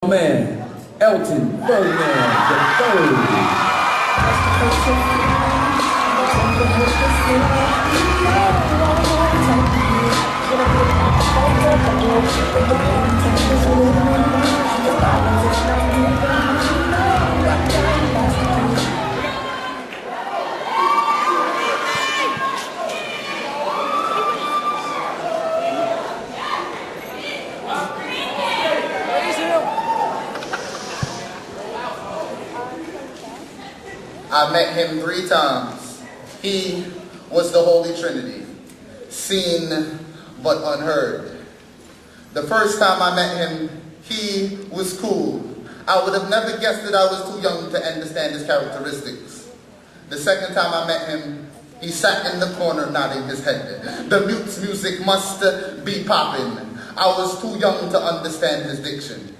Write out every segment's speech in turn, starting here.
Man, Elton Ferdinand I met him 3 times. He was the Holy Trinity, seen but unheard. The first time I met him, he was cool. I would have never guessed that I was too young to understand his characteristics. The second time I met him, he sat in the corner nodding his head. The mute's music must be popping. I was too young to understand his diction.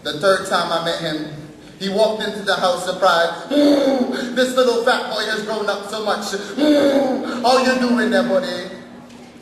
The third time I met him, he walked into the house surprised. This little fat boy has grown up so much. How you doing there, buddy?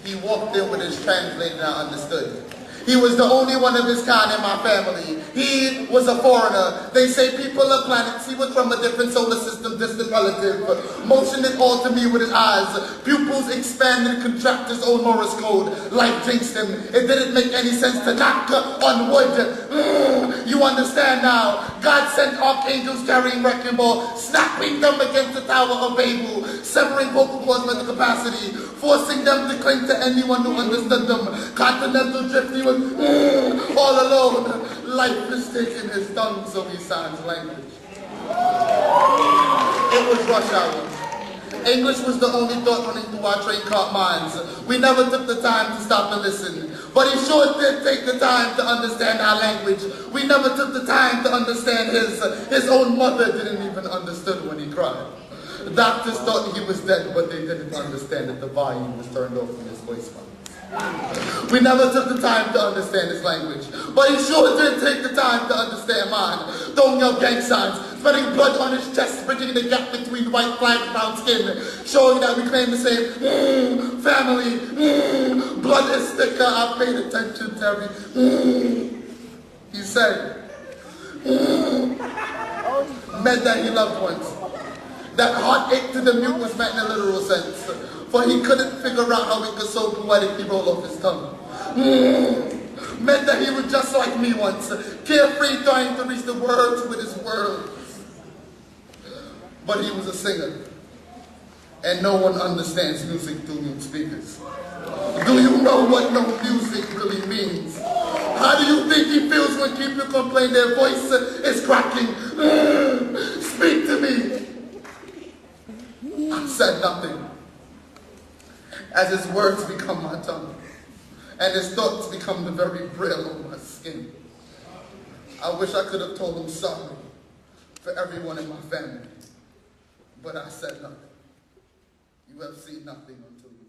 He walked in with his translator and I understood. He was the only one of his kind in my family. He was a foreigner. They say people of planets. He was from a different solar system, distant relative. Motioned it all to me with his eyes. Pupils expanded and contract his own Morse code. Life jinxed him. It didn't make any sense to knock on wood. You understand now. God sent archangels carrying wrecking ball, snapping them against the Tower of Babel, severing vocal cords with the capacity, forcing them to cling to anyone who understood them. Continental drift, he was all alone. Life mistaken his tongue, so he signs language. It was rush hour. English was the only thought running through our train car minds. We never took the time to stop and listen. But he sure did take the time to understand our language. We never took the time to understand his own mother didn't even understand when he cried. The doctors thought he was dead, but they didn't understand that the volume was turned off from his voice box. We never took the time to understand his language, but he sure did take the time to understand mine. Throwing out gang signs, spreading blood on his chest, bridging the gap between white flag and brown skin, showing that we claim the same family. Blood is thicker. I paid attention to every. He said, meant that he loved ones. That heartache to the mute was meant in a literal sense, for he couldn't figure out how it could so poetically roll off his tongue. Meant that he was just like me once, carefree trying to reach the words with his words. But he was a singer, and no one understands music through mute speakers. Do you know what no music really means? How do you think he feels when people complain their voice is cracking? Speak to me. I said nothing. As his words become my tongue, and his thoughts become the very braille on my skin. I wish I could have told him sorry for everyone in my family, but I said nothing. You have seen nothing until you